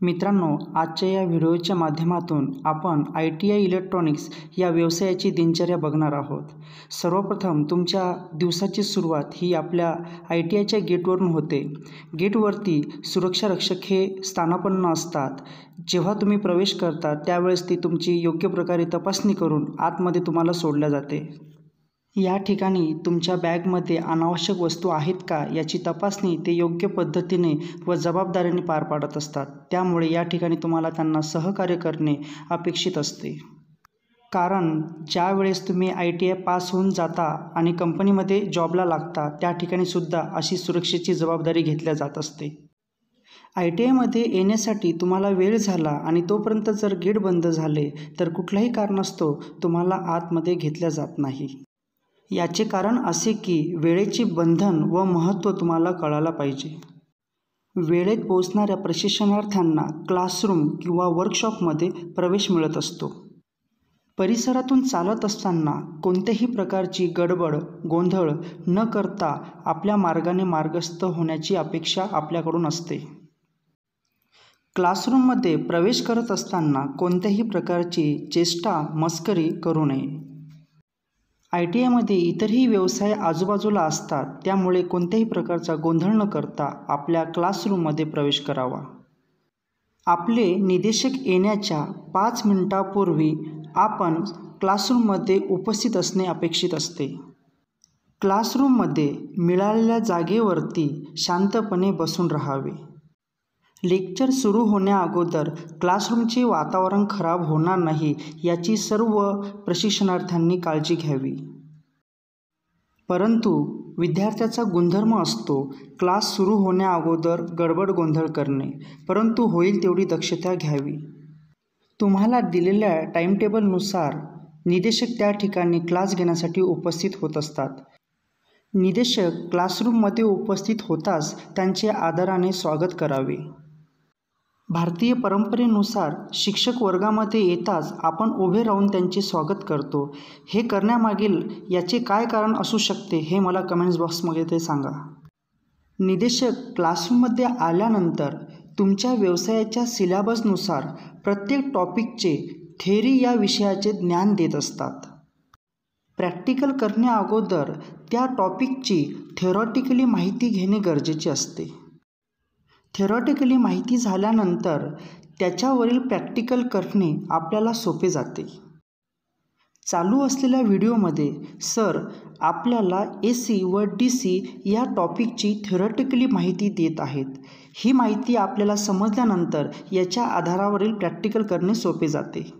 मित्रांनो, आजच्या या व्हिडिओच्या माध्यमातून आपण ITI इलेक्ट्रॉनिक्स या व्यवसायाची दिनचर्या बघणार आहोत। सर्वप्रथम तुमच्या दिवसाची सुरुवात ही आपल्या ITIच्या गेटवरून होते। गेटवरती सुरक्षारक्षक हे स्थानापन्न असतात। जेव्हा तुम्ही प्रवेश करता त्यावेळेस ती तुमची योग्य प्रकारे तपासणी करून आतमध्ये तुम्हाला सोडल्या जाते। या ठिकाणी तुमच्या बॅगमध्ये अनावश्यक वस्तू आहेत का याची तपासणी ते योग्य पद्धतीने व जबाबदारीने पार पाडत असतात। त्यामुळे या ठिकाणी तुम्हाला त्यांना सहकार्य करणे अपेक्षित असते। कारण ज्या वेळेस तुम्ही ITI पास होऊन जाता आणि कंपनीमध्ये जॉबला लागता त्या ठिकाणी सुद्धा अशी सुरक्षेची जबाबदारी घेतल्या जात असते। ITIमध्ये येण्यासाठी तुम्हाला वेळ झाला आणि तोपर्यंत जर गेट बंद झाले तर कुठल्याही कारणास्तव तुम्हाला आतमध्ये घेतल्या जात नाही। याचे कारण असे की वेळेचे बंधन व महत्त्व तुम्हाला कळायला पाहिजे। वेळेत पोहोचणाऱ्या प्रशिक्षणार्थ्यांना क्लासरूम किंवा वर्कशॉपमध्ये प्रवेश मिळत असतो। परिसरातून चालत असताना कोणत्याही प्रकारची गडबड गोंधळ न करता आपल्या मार्गाने मार्गस्थ होण्याची अपेक्षा आपल्याकडून असते। क्लासरूममध्ये प्रवेश करत असताना कोणत्याही प्रकारची चेष्टा मस्करी करू नये। ITIमध्ये इतरही व्यवसाय आजूबाजूला असतात, त्यामुळे कोणत्याही प्रकारचा गोंधळ न करता आपल्या क्लासरूममध्ये प्रवेश करावा। आपले निदेशक येण्याच्या 5 मिनिटांपूर्वी आपण क्लासरूममध्ये उपस्थित असणे अपेक्षित असते। क्लासरूममध्ये मिळालेल्या जागेवरती शांतपणे बसून राहावे। लेक्चर सुरू होण्याअगोदर क्लासरूमचे वातावरण खराब होणार नाही याची सर्व प्रशिक्षणार्थ्यांनी काळजी घ्यावी। परंतु विद्यार्थ्याचा गुणधर्म असतो क्लास सुरू होण्याअगोदर गडबड गोंधळ करणे, परंतु होईल तेवढी दक्षता घ्यावी। तुम्हाला दिलेल्या टाईमटेबलनुसार निदेशक त्या ठिकाणी क्लास घेण्यासाठी उपस्थित होत असतात। निदेशक क्लासरूममध्ये उपस्थित होताच त्यांचे आदराने स्वागत करावे। भारतीय परंपरेनुसार शिक्षक वर्गामध्ये येताच आपण उभे राहून त्यांचे स्वागत करतो। हे करण्यामागील याचे काय कारण असू शकते हे मला कमेंट्स बॉक्समध्ये ते सांगा। निदेशक क्लासरूममध्ये आल्यानंतर तुमच्या व्यवसायाच्या सिलेबसनुसार प्रत्येक टॉपिकचे थेअरी या विषयाचे ज्ञान देत असतात। प्रॅक्टिकल करण्याअगोदर त्या टॉपिकची थेरॉटिकली माहिती घेणे गरजेचे असते। थेरॉटिकली माहिती झाल्यानंतर त्याच्यावरील प्रॅक्टिकल करणे आपल्याला सोपे जाते। चालू असलेल्या व्हिडिओमध्ये सर आपल्याला AC व DC या टॉपिकची थेरॉटिकली माहिती देत आहेत। ही माहिती आपल्याला समजल्यानंतर याच्या आधारावरील प्रॅक्टिकल करणे सोपे जाते।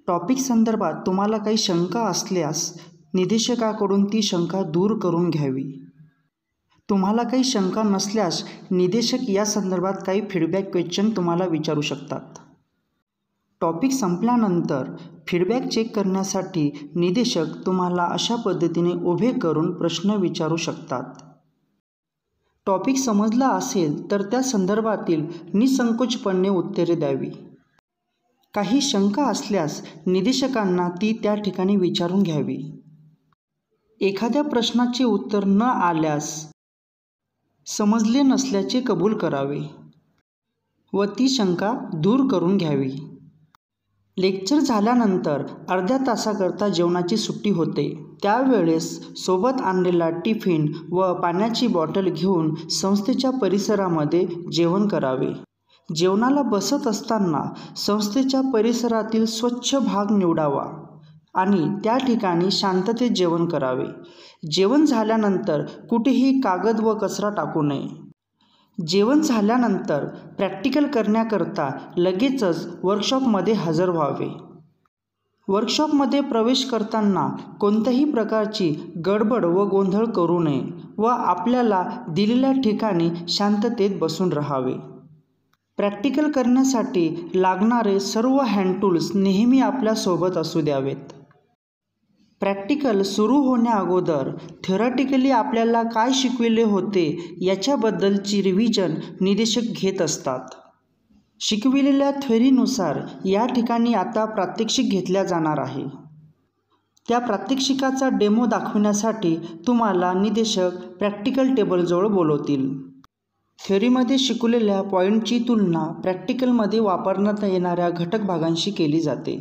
टॉपिक संदर्भात तुम्हाला काही शंका असल्यास निदेशकाकडून ती शंका दूर करून घ्यावी। तुम्हाला काही शंका नसल्यास निदेशक या संदर्भात काही फीडबॅक क्वेश्चन तुम्हाला विचारू शकतात। टॉपिक संपल्यानंतर फीडबॅक चेक करण्यासाठी निदेशक तुम्हाला अशा पद्धतीने उभे करून प्रश्न विचारू शकतात। टॉपिक समजला असेल तर त्या संदर्भातील निसंकोचपणे उत्तरे द्यावी। काही शंका असल्यास निदेशकांना ती त्या ठिकाणी विचारून घ्यावी। एखाद्या प्रश्नाचे उत्तर न आल्यास समजले नसल्याचे कबूल करावे व ती शंका दूर करून घ्यावी। लेक्चर झाल्यानंतर अर्ध्या तासाकरता जेवणाची सुट्टी होते। त्यावेळेस सोबत आणलेला टिफिन व पाण्याची बॉटल घेऊन संस्थेच्या परिसरामध्ये जेवण करावे। जेवणाला बसत असताना संस्थेच्या परिसरातील स्वच्छ भाग निवडावा आणि त्या ठिकाणी शांततेत जेवण करावे। जेवण झाल्यानंतर कुठेही कागद व कचरा टाकू नये। जेवण झाल्यानंतर प्रॅक्टिकल करण्याकरता लगेचच वर्कशॉपमध्ये हजर व्हावे। वर्कशॉपमध्ये प्रवेश करताना कोणत्याही प्रकारची गडबड व गोंधळ करू नये व आपल्याला दिलेल्या ठिकाणी शांततेत बसून राहावे। प्रॅक्टिकल करण्यासाठी लागणारे सर्व हँड टूल्स नेहमी आपल्यासोबत असू द्यावेत। प्रॅक्टिकल सुरू होण्याअगोदर थेरॉटिकली आपल्याला काय शिकविले होते याच्याबद्दलची रिव्हिजन निदेशक घेत असतात। शिकविलेल्या थेअरीनुसार या ठिकाणी आता प्रात्यक्षिक घेतल्या जाणार आहे। त्या प्रात्यक्षिकाचा डेमो दाखविण्यासाठी तुम्हाला निदेशक प्रॅक्टिकल टेबलजवळ बोलवतील। थेअरीमध्ये शिकवलेल्या पॉईंटची तुलना प्रॅक्टिकलमध्ये वापरण्यात येणाऱ्या घटक भागांशी केली जाते.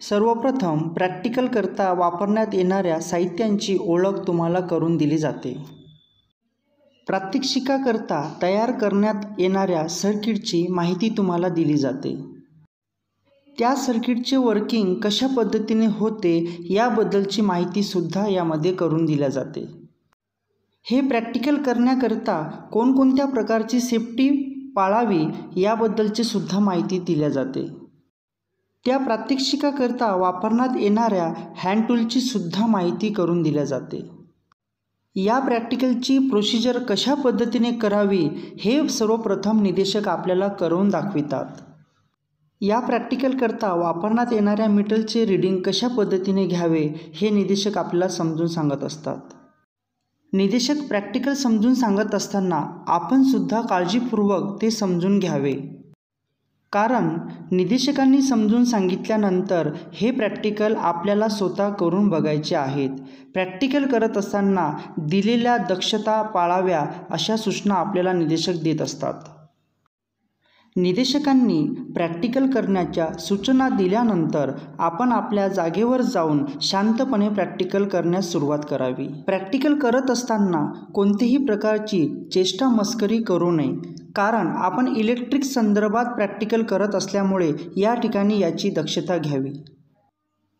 सर्वप्रथम प्रॅक्टिकलकरता वापरण्यात येणाऱ्या साहित्यांची ओळख तुम्हाला करून दिली जाते. प्रात्यक्षिकाकरता तयार करण्यात येणाऱ्या सर्किटची माहिती तुम्हाला दिली जाते. त्या सर्किटचे वर्किंग कशा पद्धतीने होते याबद्दलची माहितीसुद्धा यामध्ये करून दिल्या जाते. हे प्रॅक्टिकल करण्याकरता कोणकोणत्या प्रकारची सेफ्टी पाळावी याबद्दलची सुद्धा माहिती दिल्या जाते. त्या प्रात्यक्षिकाकरता वापरण्यात येणाऱ्या हँड टूलची सुद्धा माहिती करून दिल्या जाते. या प्रॅक्टिकलची प्रोसिजर कशा पद्धतीने करावी हे सर्वप्रथम निदेशक आपल्याला करून दाखवितात. या प्रॅक्टिकलकरता वापरण्यात येणाऱ्या मीटरचे रीडिंग कशा पद्धतीने घ्यावे हे निदेशक आपल्याला समजून सांगत असतात. निदेशक प्रॅक्टिकल समजून सांगत असताना आपण सुद्धा काळजीपूर्वक ते समजून घ्यावे, कारण निदेशकांनी समजून सांगितल्यानंतर हे प्रॅक्टिकल आपल्याला स्वतः करून बघायचे आहेत. प्रॅक्टिकल करत असताना दिलेल्या दक्षता पाळाव्या अशा सूचना आपल्याला निदेशक देत असतात. निदेशकांनी प्रॅक्टिकल करण्याच्या सूचना दिल्यानंतर आपण आपल्या जागेवर जाऊन शांतपणे प्रॅक्टिकल करण्यास सुरुवात करावी. प्रॅक्टिकल करत असताना कोणतीही प्रकारची चेष्टा मस्करी करू नये, कारण आपण इलेक्ट्रिक संदर्भात प्रॅक्टिकल करत असल्यामुळे या ठिकाणी याची दक्षता घ्यावी.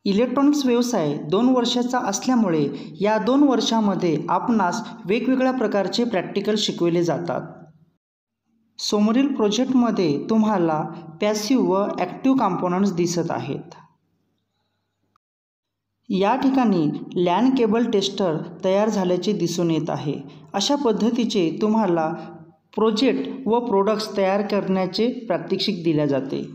इलेक्ट्रॉनिक्स व्यवसाय 2 वर्षाचा असल्यामुळे या 2 वर्षामध्ये आपणास वेगवेगळ्या प्रकारचे प्रॅक्टिकल शिकवले जातात. समोरील प्रोजेक्टमध्ये तुम्हाला पॅसिव्ह व ॲक्टिव्ह कॉम्पोनंट्स दिसत आहेत. या ठिकाणी लॅन केबल टेस्टर तयार झाल्याचे दिसून येत आहे. अशा पद्धतीचे तुम्हाला प्रोजेक्ट व प्रोडक्ट्स तयार करण्याचे प्रात्यक्षिक दिले जाते.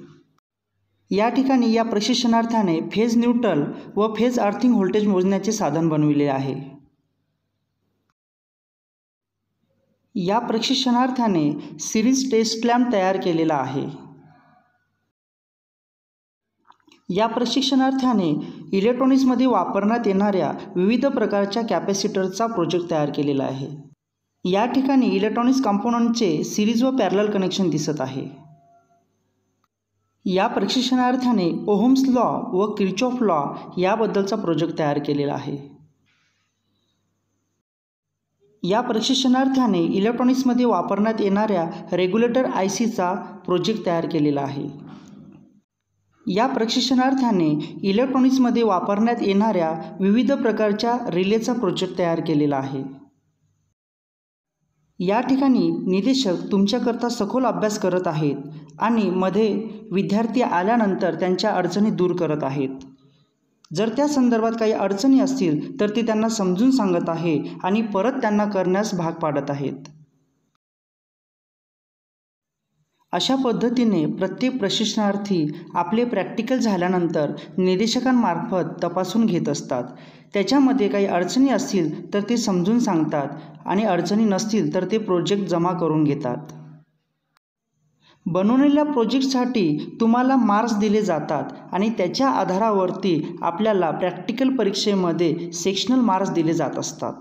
या ठिकाणी या प्रशिक्षणार्थाने फेज न्यूट्रल व फेज अर्थिंग व्होल्टेज मोजण्याचे साधन बनविले आहे. या प्रशिक्षणार्थाने सिरीज टेस्ट लॅम्प तयार केलेला आहे. या प्रशिक्षणार्थाने इलेक्ट्रॉनिक्समध्ये वापरण्यात येणाऱ्या विविध प्रकारच्या कॅपॅसिटरचा प्रोजेक्ट तयार केलेला आहे. या ठिकाणी इलेक्ट्रॉनिक्स कॉम्पोनंटचे सिरीज व पॅरलल कनेक्शन दिसत आहे. या प्रशिक्षणार्थाने ओहम्स लॉ व किर्चॉफ लॉ याबद्दलचा प्रोजेक्ट तयार केलेला आहे. या प्रशिक्षणार्थाने इलेक्ट्रॉनिक्समध्ये वापरण्यात येणाऱ्या रेग्युलेटर ICचा प्रोजेक्ट तयार केलेला आहे. या प्रशिक्षणार्थाने इलेक्ट्रॉनिक्समध्ये वापरण्यात येणाऱ्या विविध प्रकारच्या रिलेचा प्रोजेक्ट तयार केलेला आहे. या ठिकाणी निदेशक तुमच्याकरता सखोल अभ्यास करत आहेत आणि मध्ये विद्यार्थी आल्यानंतर त्यांच्या अडचणी दूर करत आहेत. जर त्या संदर्भात काही अडचणी असतील तर ते त्यांना समजून सांगत आहे आणि परत त्यांना करण्यास भाग पाडत आहेत. अशा पद्धतीने प्रत्येक प्रशिक्षणार्थी आपले प्रॅक्टिकल झाल्यानंतर निदेशकांमार्फत तपासून घेत असतात. त्याच्यामध्ये काही अडचणी असतील तर ते समजून सांगतात आणि अडचणी नसतील तर ते प्रोजेक्ट जमा करून घेतात. बनवलेल्या प्रोजेक्टसाठी तुम्हाला मार्क्स दिले जातात आणि त्याच्या आधारावरती आपल्याला प्रॅक्टिकल परीक्षेमध्ये सेक्शनल मार्क्स दिले जात असतात.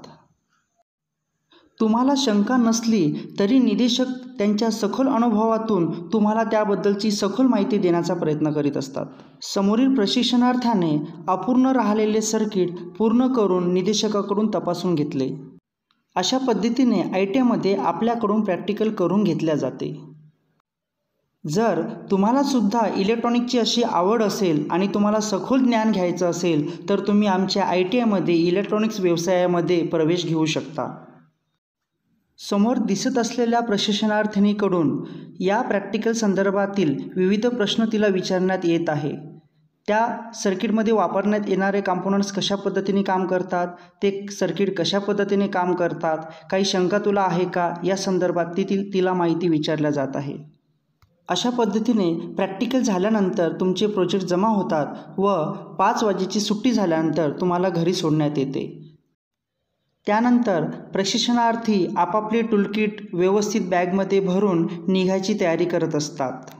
तुम्हाला शंका नसली तरी निदेशक त्यांच्या सखोल अनुभवातून तुम्हाला त्याबद्दलची सखोल माहिती देण्याचा प्रयत्न करीत असतात. समोरील प्रशिक्षणार्थाने अपूर्ण राहिलेले सर्किट पूर्ण करून निदेशकाकडून तपासून घेतले. अशा पद्धतीने ITमध्ये आपल्याकडून प्रॅक्टिकल करून घेतल्या जाते. जर तुम्हाला सुद्धा इलेक्ट्रॉनिकची अशी आवड असेल आणि तुम्हाला सखोल ज्ञान घ्यायचं असेल तर तुम्ही आमच्या ITमध्ये इलेक्ट्रॉनिक्स व्यवसायामध्ये प्रवेश घेऊ शकता. समोर दिसत असलेल्या प्रशिक्षणार्थींकडून या प्रॅक्टिकल संदर्भातील विविध प्रश्न तिला विचारण्यात येत आहे. त्या सर्किटमध्ये वापरण्यात येणारे कॉम्पोनंट्स कशा पद्धतीने काम करतात, ते सर्किट कशा पद्धतीने काम करतात, काही शंका तुला आहे का या संदर्भात तिला माहिती विचारल्या जात आहे. अशा पद्धतीने प्रॅक्टिकल झाल्यानंतर तुमचे प्रोजेक्ट जमा होतात व 5 वाजेची सुट्टी झाल्यानंतर तुम्हाला घरी सोडण्यात येते. त्यानंतर प्रशिक्षणार्थी आपापले टूलकिट व्यवस्थित बॅगमध्ये भरून निघायची तयारी करत असतात.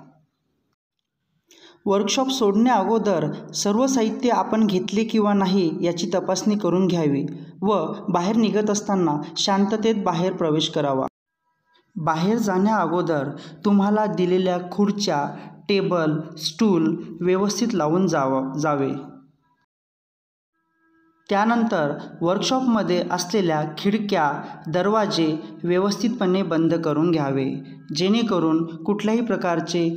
वर्कशॉप सोडण्या अगोदर सर्व साहित्य आपण घेतले किंवा नाही याची तपासणी करून घ्यावी व बाहेर निघत असताना शांततेत बाहेर प्रवेश करावा. बाहेर जाण्या अगोदर तुम्हाला दिलेल्या खुर्च्या, टेबल, स्टूल व्यवस्थित लावून जावे. त्यानंतर वर्कशॉपमध्ये असलेल्या खिडक्या, दरवाजे व्यवस्थितपणे बंद करून घ्यावे, जेणेकरून कुठल्याही प्रकारचे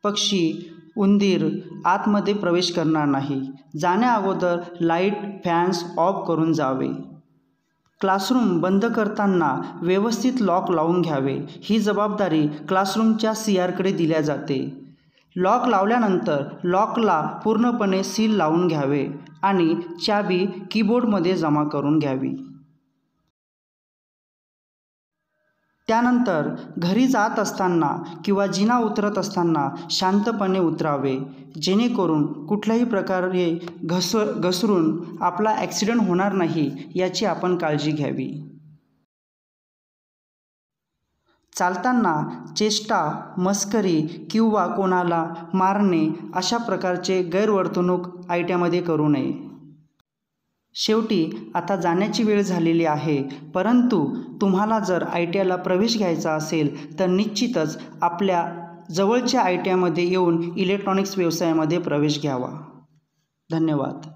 पक्षी, उंदीर आतमध्ये प्रवेश करणार नाही. जाण्या अगोदर लाईट, फॅन्स ऑफ करून जावे. क्लासरूम बंद करताना व्यवस्थित लॉक लावून घ्यावे. ही जबाबदारी क्लासरूमच्या CRकडे दिल्या जाते. लॉक लावल्यानंतर लॉकला पूर्णपणे सील लावून घ्यावे आणि चाबी कीबोर्डमध्ये जमा करून घ्यावी. त्यानंतर घरी जात असताना किंवा जिना उतरत असताना शांतपणे उतरावे, जेणेकरून कुठल्याही प्रकारे घसरून आपला ॲक्सिडेंट होणार नाही याची आपण काळजी घ्यावी. चालताना चेष्टा, मस्करी किंवा कोणाला मारणे अशा प्रकारचे गैरवर्तणूक आयट्यामध्ये करू नये. शेवटी आता जाण्याची वेळ झालेली आहे, परंतु तुम्हाला जर ITIला प्रवेश घ्यायचा असेल तर निश्चितच आपल्या जवळच्या ITIमध्ये येऊन इलेक्ट्रॉनिक्स व्यवसायामध्ये प्रवेश घ्यावा. धन्यवाद.